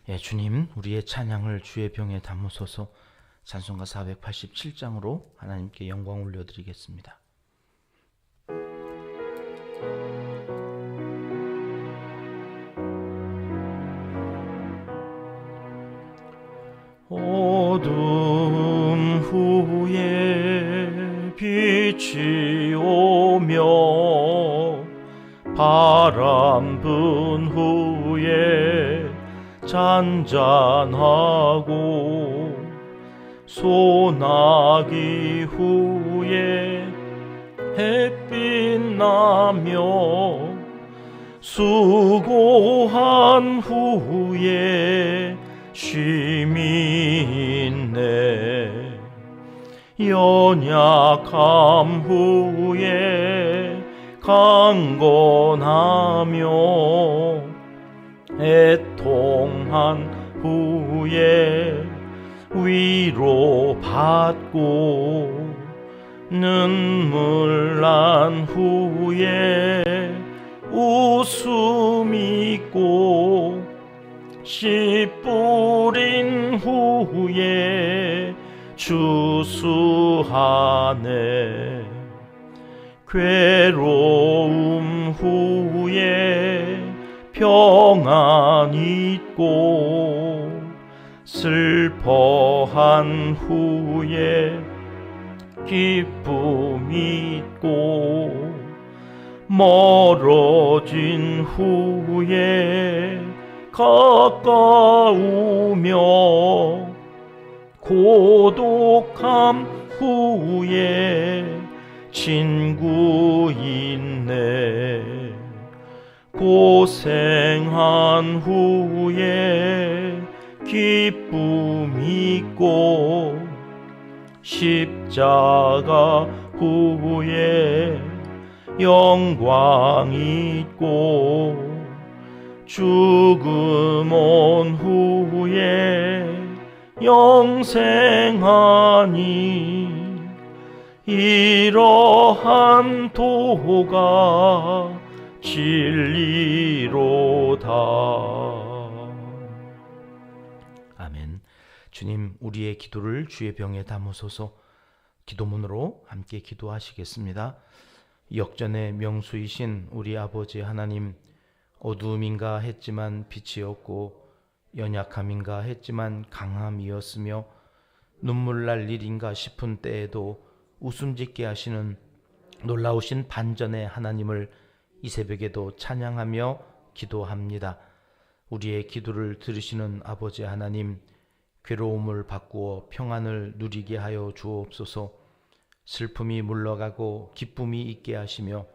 예, 주님, 우리의 찬양을 주의 병에 담으소서. 찬송가 487장으로 하나님께 영광 올려드리겠습니다. 어둠 후에 빛이 오며 바람 분 후에 잔잔하고 소나기 후에 햇빛 나며 수고한 후에 쉼이 있네. 연약함 후에 강건하며 애통한 후에 위로받고 눈물 난 후에 웃음 있고 씨 뿌린 후에 추수하네. 괴로움 후에 평안 있고 슬퍼한 후에 기쁨 있고 멀어진 후에 가까우며 고독함 후에 친구 있네. 고생한 후에 기쁨 있고 십자가 후에 영광 있고 죽음 온 후에 영생하니 이러한 도가 진리로다. 아멘. 주님, 우리의 기도를 주의 병에 담으소서. 기도문으로 함께 기도하시겠습니다. 역전의 명수이신 우리 아버지 하나님, 어두움인가 했지만 빛이 없고 연약함인가 했지만 강함이었으며 눈물 날 일인가 싶은 때에도 웃음 짓게 하시는 놀라우신 반전의 하나님을 이 새벽에도 찬양하며 기도합니다. 우리의 기도를 들으시는 아버지 하나님, 괴로움을 바꾸어 평안을 누리게 하여 주옵소서. 슬픔이 물러가고 기쁨이 있게 하시며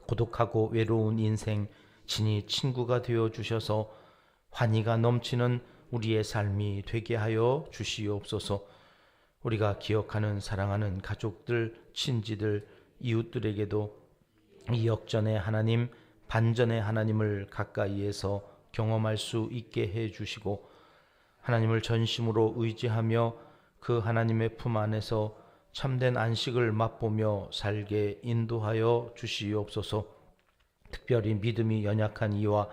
고독하고 외로운 인생 친히 친구가 되어 주셔서 환희가 넘치는 우리의 삶이 되게 하여 주시옵소서. 우리가 기억하는 사랑하는 가족들, 친지들, 이웃들에게도 이 역전의 하나님, 반전의 하나님을 가까이에서 경험할 수 있게 해 주시고 하나님을 전심으로 의지하며 그 하나님의 품 안에서 참된 안식을 맛보며 살게 인도하여 주시옵소서. 특별히 믿음이 연약한 이와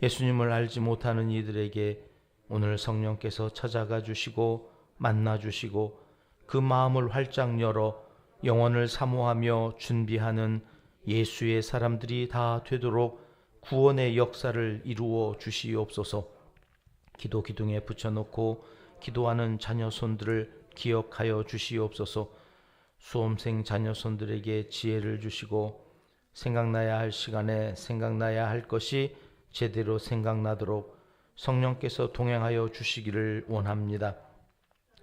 예수님을 알지 못하는 이들에게 오늘 성령께서 찾아가 주시고 만나 주시고 그 마음을 활짝 열어 영혼을 사모하며 준비하는 예수의 사람들이 다 되도록 구원의 역사를 이루어 주시옵소서. 기도 기둥에 붙여놓고 기도하는 자녀손들을 기억하여 주시옵소서. 수험생 자녀손들에게 지혜를 주시고 생각나야 할 시간에 생각나야 할 것이 제대로 생각나도록 성령께서 동행하여 주시기를 원합니다.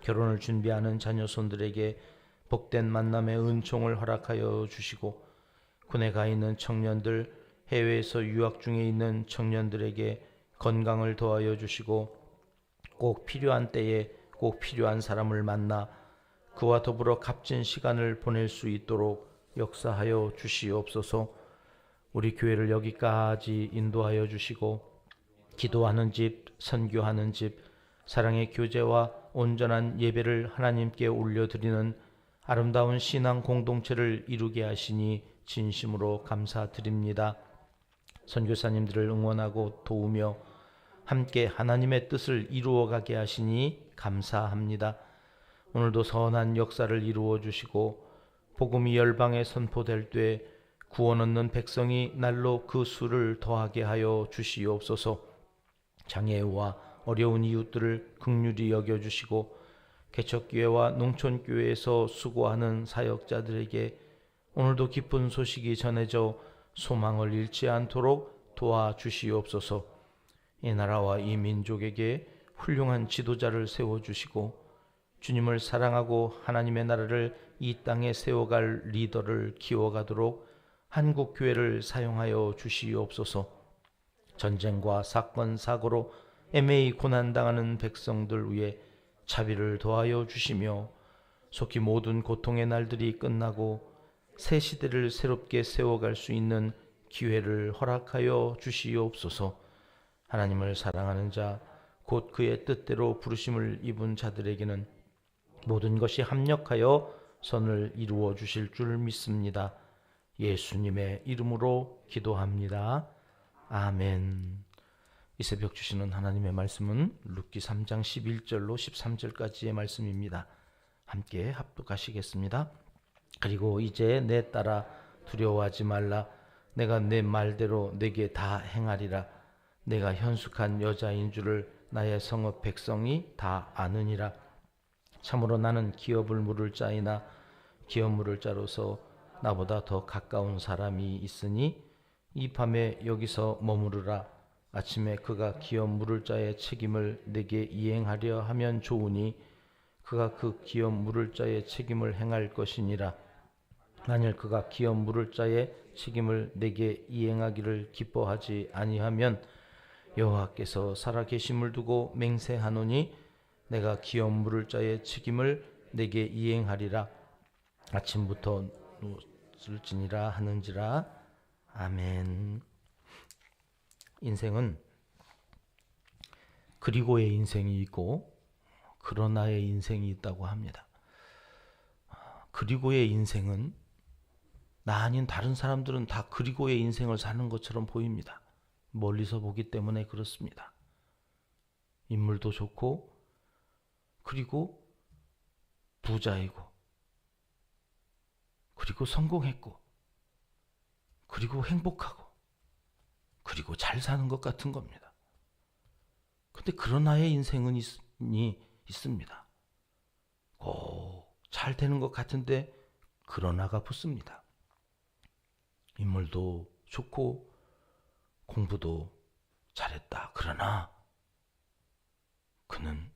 결혼을 준비하는 자녀손들에게 복된 만남의 은총을 허락하여 주시고 군에 가 있는 청년들, 해외에서 유학 중에 있는 청년들에게 건강을 더하여 주시고 꼭 필요한 때에 꼭 필요한 사람을 만나 그와 더불어 값진 시간을 보낼 수 있도록 역사하여 주시옵소서. 우리 교회를 여기까지 인도하여 주시고 기도하는 집, 선교하는 집, 사랑의 교제와 온전한 예배를 하나님께 올려드리는 아름다운 신앙 공동체를 이루게 하시니 진심으로 감사드립니다. 선교사님들을 응원하고 도우며 함께 하나님의 뜻을 이루어가게 하시니 감사합니다. 오늘도 선한 역사를 이루어 주시고 복음이 열방에 선포될 때 구원 얻는 백성이 날로 그 수를 더하게 하여 주시옵소서. 장애우와 어려운 이웃들을 긍휼히 여겨주시고 개척교회와 농촌교회에서 수고하는 사역자들에게 오늘도 기쁜 소식이 전해져 소망을 잃지 않도록 도와주시옵소서. 이 나라와 이 민족에게 훌륭한 지도자를 세워주시고 주님을 사랑하고 하나님의 나라를 이 땅에 세워갈 리더를 키워가도록 한국교회를 사용하여 주시옵소서. 전쟁과 사건 사고로 애매히 고난당하는 백성들 위해 자비를 더하여 주시며 속히 모든 고통의 날들이 끝나고 새 시대를 새롭게 세워갈 수 있는 기회를 허락하여 주시옵소서. 하나님을 사랑하는 자, 곧 그의 뜻대로 부르심을 입은 자들에게는 모든 것이 합력하여 선을 이루어 주실 줄 믿습니다. 예수님의 이름으로 기도합니다. 아멘. 이 새벽 주시는 하나님의 말씀은 룻기 3장 11절로 13절까지의 말씀입니다. 함께 합독하시겠습니다. 그리고 이제 내 딸아 두려워하지 말라. 내가 내 말대로 내게 다 행하리라. 내가 현숙한 여자인 줄을 나의 성읍 백성이 다 아느니라. 참으로 나는 기업을 물을 자이나 기업 물을 자로서 나보다 더 가까운 사람이 있으니 이 밤에 여기서 머무르라. 아침에 그가 기업 물을 자의 책임을 내게 이행하려 하면 좋으니 그가 그 기업 물을 자의 책임을 행할 것이니라. 만일 그가 기업 물을 자의 책임을 내게 이행하기를 기뻐하지 아니하면 여호와께서 살아계심을 두고 맹세하노니 내가 기업 물을 자의 책임을 내게 이행하리라. 아침부터 노을지니라 하는지라. 아멘. 인생은 그리고의 인생이 있고 그러나의 인생이 있다고 합니다. 그리고의 인생은 나 아닌 다른 사람들은 다 그리고의 인생을 사는 것처럼 보입니다. 멀리서 보기 때문에 그렇습니다. 인물도 좋고 그리고 부자이고 그리고 성공했고 그리고 행복하고 그리고 잘 사는 것 같은 겁니다. 근데 그러나의 인생은 있습니다. 꼭 잘 되는 것 같은데 그러나가 붙습니다. 인물도 좋고 공부도 잘했다. 그러나 그는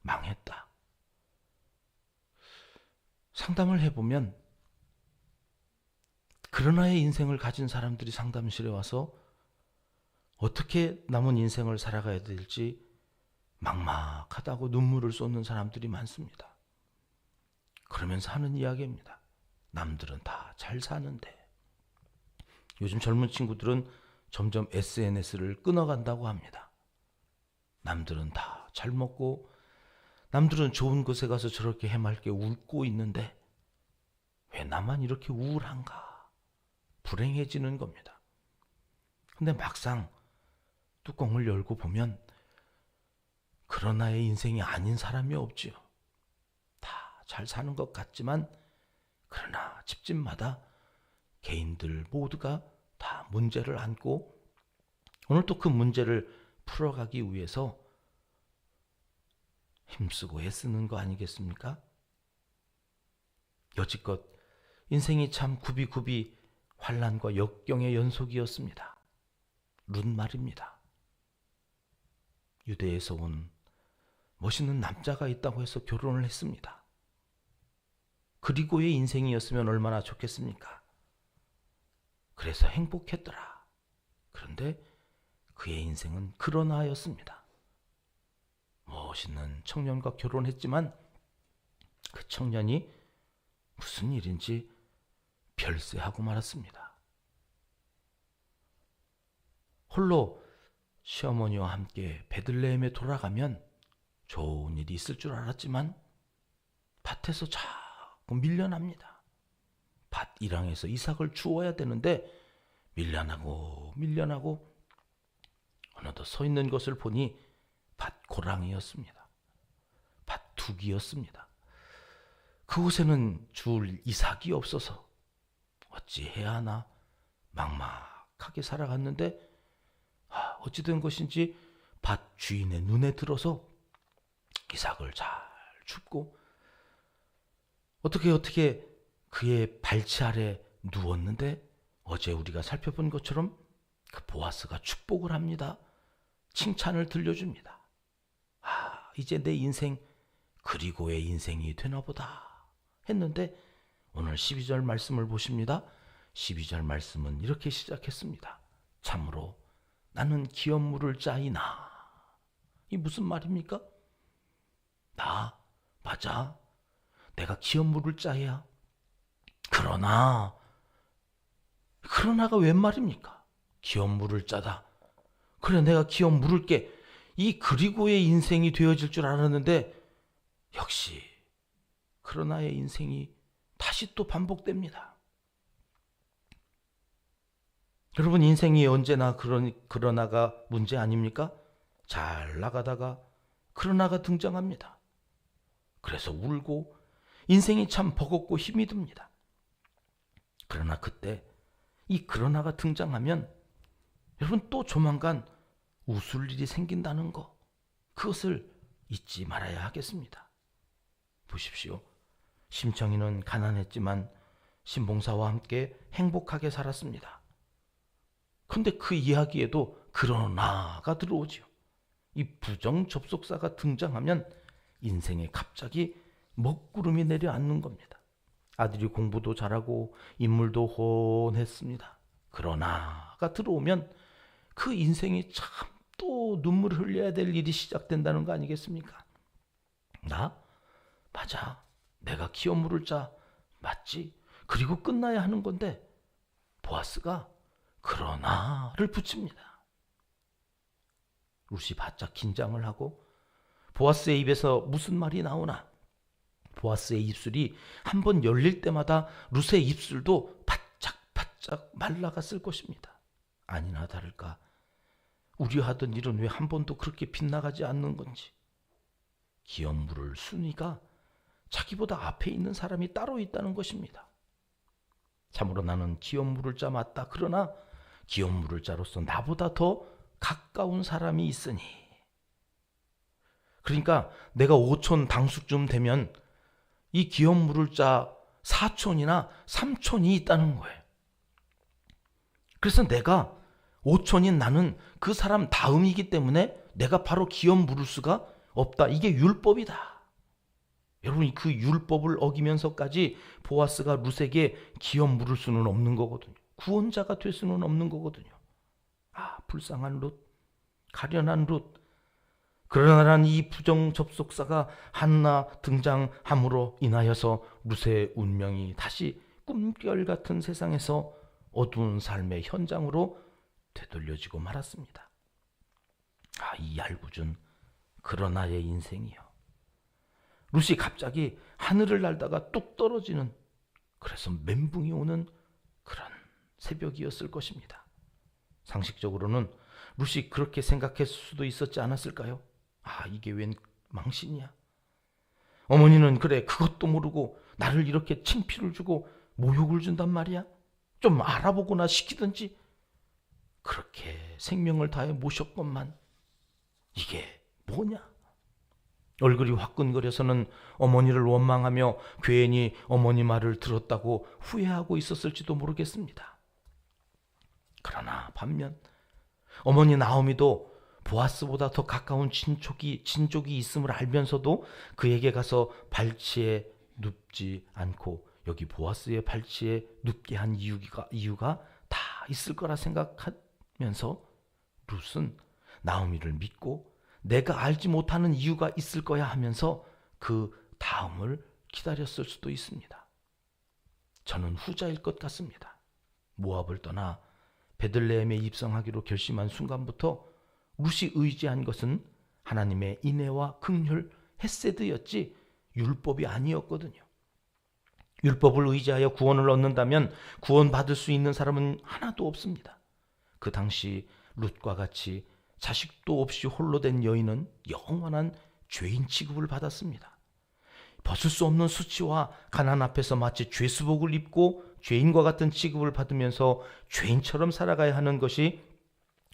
망했다. 상담을 해보면 그러나의 인생을 가진 사람들이 상담실에 와서 어떻게 남은 인생을 살아가야 될지 막막하다고 눈물을 쏟는 사람들이 많습니다. 그러면서 하는 이야기입니다. 남들은 다 잘 사는데. 요즘 젊은 친구들은 점점 SNS를 끊어간다고 합니다. 남들은 다 잘 먹고 남들은 좋은 곳에 가서 저렇게 해맑게 웃고 있는데 왜 나만 이렇게 우울한가? 불행해지는 겁니다. 근데 막상 뚜껑을 열고 보면 그러나의 인생이 아닌 사람이 없지요. 다 잘 사는 것 같지만 그러나 집집마다 개인들 모두가 다 문제를 안고 오늘 또 그 문제를 풀어가기 위해서 힘쓰고 애쓰는 거 아니겠습니까? 여지껏 인생이 참 굽이굽이 환난과 역경의 연속이었습니다. 룻 말입니다. 유대에서 온 멋있는 남자가 있다고 해서 결혼을 했습니다. 그리고의 인생이었으면 얼마나 좋겠습니까? 그래서 행복했더라. 그런데 그의 인생은 그러나였습니다. 멋있는 청년과 결혼했지만 그 청년이 무슨 일인지 별세하고 말았습니다. 홀로 시어머니와 함께 베들레헴에 돌아가면 좋은 일이 있을 줄 알았지만 밭에서 자꾸 밀려납니다. 밭 일항에서 이삭을 주어야 되는데 밀려나고 어느덧 서 있는 것을 보니 밭 고랑이었습니다. 밭 두기였습니다. 그곳에는 줄 이삭이 없어서 어찌해야 하나 막막하게 살아갔는데 어찌 된 것인지 밭 주인의 눈에 들어서 이삭을 잘 줍고 어떻게 그의 발치 아래 누웠는데 어제 우리가 살펴본 것처럼 그 보아스가 축복을 합니다. 칭찬을 들려줍니다. 이제 내 인생 그리고의 인생이 되나 보다 했는데 오늘 12절 말씀을 보십니다. 12절 말씀은 이렇게 시작했습니다. 참으로 나는 기업물을 짜이나. 이 무슨 말입니까? 맞아. 내가 기업물을 짜야. 그러나가 웬 말입니까? 기업물을 짜다. 그래, 내가 기업 물을게. 이 그리고의 인생이 되어질 줄 알았는데 역시 그러나의 인생이 다시 또 반복됩니다. 여러분, 인생이 언제나 그러나가 문제 아닙니까? 잘 나가다가 그러나가 등장합니다. 그래서 울고 인생이 참 버겁고 힘이 듭니다. 그러나 그때 이 그러나가 등장하면 여러분 또 조만간 웃을 일이 생긴다는 거, 그것을 잊지 말아야 하겠습니다. 보십시오. 심청이는 가난했지만 신봉사와 함께 행복하게 살았습니다. 그런데 그 이야기에도 그러나가 들어오지요. 이 부정 접속사가 등장하면 인생에 갑자기 먹구름이 내려앉는 겁니다. 아들이 공부도 잘하고 인물도 훤했습니다. 그러나가 들어오면 그 인생이 참 또 눈물을 흘려야 될 일이 시작된다는 거 아니겠습니까? 맞아. 내가 기업물을 짜. 맞지. 그리고 끝나야 하는 건데 보아스가 그러나를 붙입니다. 룻이 바짝 긴장을 하고 보아스의 입에서 무슨 말이 나오나. 보아스의 입술이 한번 열릴 때마다 룻의 입술도 바짝바짝 말라갔을 것입니다. 아니나 다를까 우려하던 일은 왜 한 번도 그렇게 빗나가지 않는 건지. 기업물을 순위가 자기보다 앞에 있는 사람이 따로 있다는 것입니다. 참으로 나는 기업물을 짜 맞다. 그러나 기업물을 짜로서 나보다 더 가까운 사람이 있으니. 그러니까 내가 5촌 당숙쯤 되면 이 기업물을 짜 4촌이나 3촌이 있다는 거예요. 그래서 내가 5촌인 나는 그 사람 다음이기 때문에 내가 바로 기업 물을 수가 없다. 이게 율법이다. 여러분, 그 율법을 어기면서까지 보아스가 룻에게 기업 물을 수는 없는 거거든요. 구원자가 될 수는 없는 거거든요. 불쌍한 룻, 가련한 룻. 그러나 이 부정 접속사가 한나 등장함으로 인하여서 룻의 운명이 다시 꿈결 같은 세상에서 어두운 삶의 현장으로 되돌려지고 말았습니다. 이 얄궂은 그러나의 인생이요. 룻이 갑자기 하늘을 날다가 뚝 떨어지는, 그래서 멘붕이 오는 그런 새벽이었을 것입니다. 상식적으로는 룻이 그렇게 생각했을 수도 있었지 않았을까요? 이게 웬 망신이야. 어머니는 그래 그것도 모르고 나를 이렇게 창피를 주고 모욕을 준단 말이야. 좀 알아보거나 시키든지. 그렇게 생명을 다해 모셨건만 이게 뭐냐. 얼굴이 화끈거려서는 어머니를 원망하며 괜히 어머니 말을 들었다고 후회하고 있었을지도 모르겠습니다. 그러나 반면 어머니 나오미도 보아스보다 더 가까운 친족이 있음을 알면서도 그에게 가서 발치에 눕지 않고 여기 보아스의 발치에 눕게 한 이유가 다 있을 거라 생각하면서 룻은 나오미를 믿고 내가 알지 못하는 이유가 있을 거야 하면서 그 다음을 기다렸을 수도 있습니다. 저는 후자일 것 같습니다. 모압을 떠나 베들레헴에 입성하기로 결심한 순간부터 룻이 의지한 것은 하나님의 인애와 긍휼, 헤세드였지 율법이 아니었거든요. 율법을 의지하여 구원을 얻는다면 구원받을 수 있는 사람은 하나도 없습니다. 그 당시 룻과 같이 자식도 없이 홀로 된 여인은 영원한 죄인 취급을 받았습니다. 벗을 수 없는 수치와 가난 앞에서 마치 죄수복을 입고 죄인과 같은 취급을 받으면서 죄인처럼 살아가야 하는 것이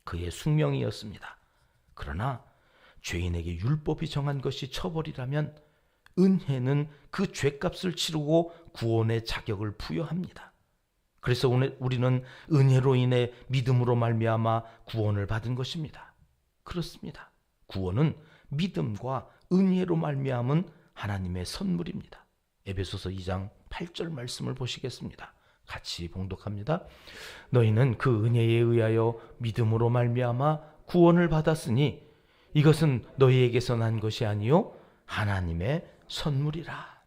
그의 숙명이었습니다. 그러나 죄인에게 율법이 정한 것이 처벌이라면 은혜는 그 죄값을 치르고 구원의 자격을 부여합니다. 그래서 오늘 우리는 은혜로 인해 믿음으로 말미암아 구원을 받은 것입니다. 그렇습니다. 구원은 믿음과 은혜로 말미암은 하나님의 선물입니다. 에베소서 2장 8절 말씀을 보시겠습니다. 같이 봉독합니다. 너희는 그 은혜에 의하여 믿음으로 말미암아 구원을 받았으니 이것은 너희에게서 난 것이 아니요 하나님의 선물이라.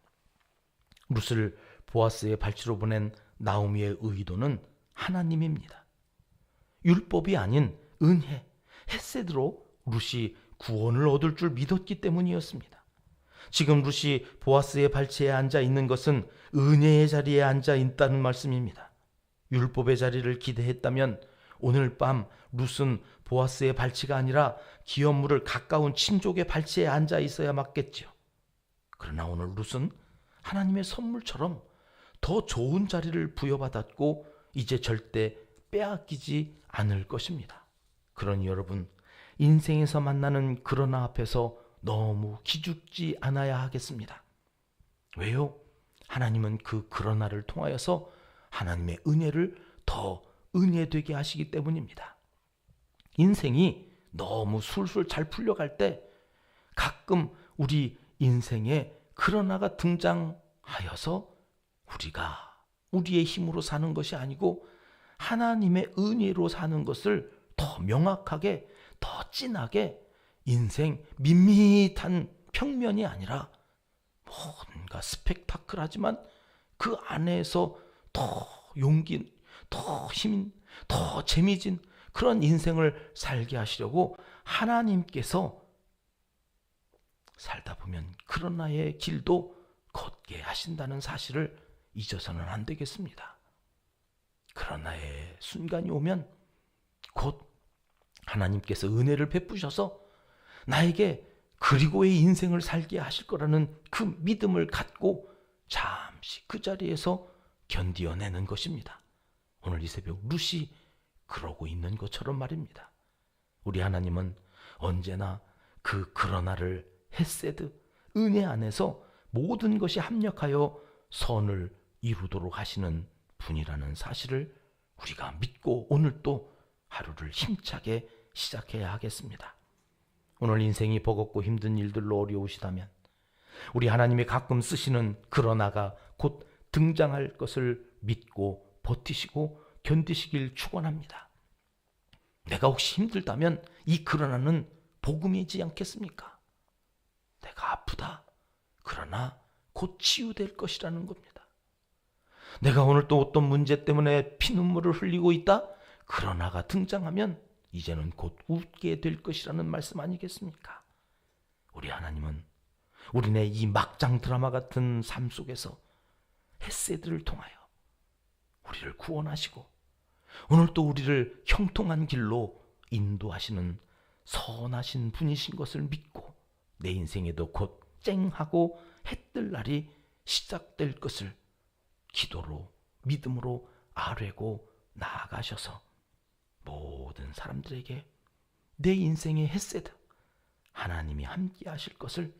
룻을 보아스의 발치로 보낸 나오미의 의도는 하나님입니다. 율법이 아닌 은혜, 헤세드로 룻이 구원을 얻을 줄 믿었기 때문이었습니다. 지금 룻이 보아스의 발치에 앉아 있는 것은 은혜의 자리에 앉아 있다는 말씀입니다. 율법의 자리를 기대했다면 오늘 밤 룻은 보아스의 발치가 아니라 기업 물을 가까운 친족의 발치에 앉아 있어야 맞겠지요. 그러나 오늘 룻은 하나님의 선물처럼 더 좋은 자리를 부여받았고 이제 절대 빼앗기지 않을 것입니다. 그러니 여러분, 인생에서 만나는 그러나 앞에서 너무 기죽지 않아야 하겠습니다. 왜요? 하나님은 그 그러나를 통하여서 하나님의 은혜를 더 은혜되게 하시기 때문입니다. 인생이 너무 술술 잘 풀려갈 때 가끔 우리 인생에 그러나가 등장하여서 우리가 우리의 힘으로 사는 것이 아니고 하나님의 은혜로 사는 것을 더 명확하게, 더 진하게 인생 밋밋한 평면이 아니라 뭔가 스펙타클하지만 그 안에서 더 용기, 더 힘, 더 재미진 그런 인생을 살게 하시려고 하나님께서 살다 보면 그러나의 길도 걷게 하신다는 사실을 잊어서는 안 되겠습니다. 그러나의 순간이 오면 곧 하나님께서 은혜를 베푸셔서 나에게 그리고의 인생을 살게 하실 거라는 그 믿음을 갖고 잠시 그 자리에서 견디어내는 것입니다. 오늘 이 새벽 룻이 그러고 있는 것처럼 말입니다. 우리 하나님은 언제나 그 그러나를 헤세드, 은혜 안에서 모든 것이 합력하여 선을 이루도록 하시는 분이라는 사실을 우리가 믿고 오늘 또 하루를 힘차게 시작해야 하겠습니다. 오늘 인생이 버겁고 힘든 일들로 어려우시다면 우리 하나님이 가끔 쓰시는 그러나가 곧 등장할 것을 믿고 버티시고 견디시길 축원합니다. 내가 혹시 힘들다면 이 그러나는 복음이지 않겠습니까? 내가 아프다. 그러나 곧 치유될 것이라는 겁니다. 내가 오늘 또 어떤 문제 때문에 피눈물을 흘리고 있다. 그러나가 등장하면 이제는 곧 웃게 될 것이라는 말씀 아니겠습니까? 우리 하나님은 우리네 이 막장 드라마 같은 삶 속에서 헤세드를 통하여 우리를 구원하시고 오늘 또 우리를 형통한 길로 인도하시는 선하신 분이신 것을 믿고 내 인생에도 곧 쨍하고 해뜰 날이 시작될 것을 기도로 믿음으로 아뢰고 나아가셔서 모든 사람들에게 내 인생의 헤세드 하나님이 함께 하실 것을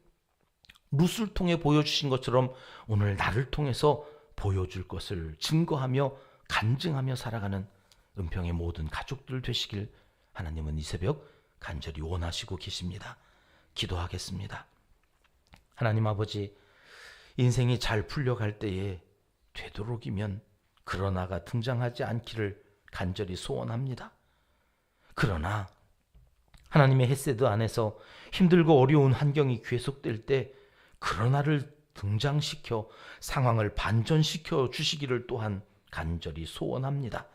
룻을 통해 보여주신 것처럼 오늘 나를 통해서 보여줄 것을 증거하며 간증하며 살아가는 은평의 모든 가족들 되시길 하나님은 이 새벽 간절히 원하시고 계십니다. 기도하겠습니다. 하나님 아버지, 인생이 잘 풀려갈 때에 되도록이면 그러나가 등장하지 않기를 간절히 소원합니다. 그러나 하나님의 헤세드 안에서 힘들고 어려운 환경이 계속될 때 그러나를 등장시켜 상황을 반전시켜 주시기를 또한 간절히 소원합니다.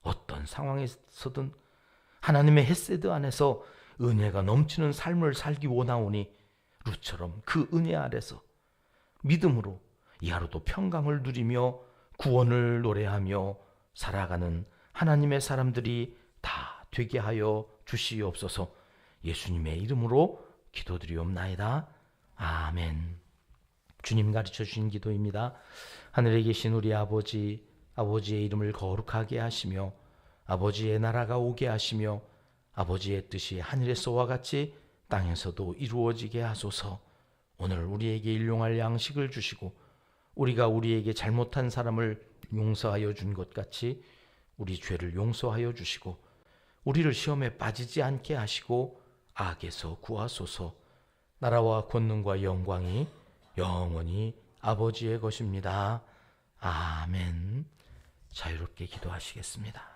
어떤 상황에서든 하나님의 헤세드 안에서 은혜가 넘치는 삶을 살기 원하오니 룻처럼 그 은혜 아래서 믿음으로 이 하루도 평강을 누리며 구원을 노래하며 살아가는 하나님의 사람들이 다 되게 하여 주시옵소서. 예수님의 이름으로 기도드리옵나이다. 아멘. 주님 가르쳐 주신 기도입니다. 하늘에 계신 우리 아버지, 아버지의 이름을 거룩하게 하시며 아버지의 나라가 오게 하시며 아버지의 뜻이 하늘에서와 같이 땅에서도 이루어지게 하소서. 오늘 우리에게 일용할 양식을 주시고 우리가 우리에게 잘못한 사람을 용서하여 준 것 같이 우리 죄를 용서하여 주시고 우리를 시험에 빠지지 않게 하시고 악에서 구하소서. 나라와 권능과 영광이 영원히 아버지의 것입니다. 아멘. 자유롭게 기도하시겠습니다.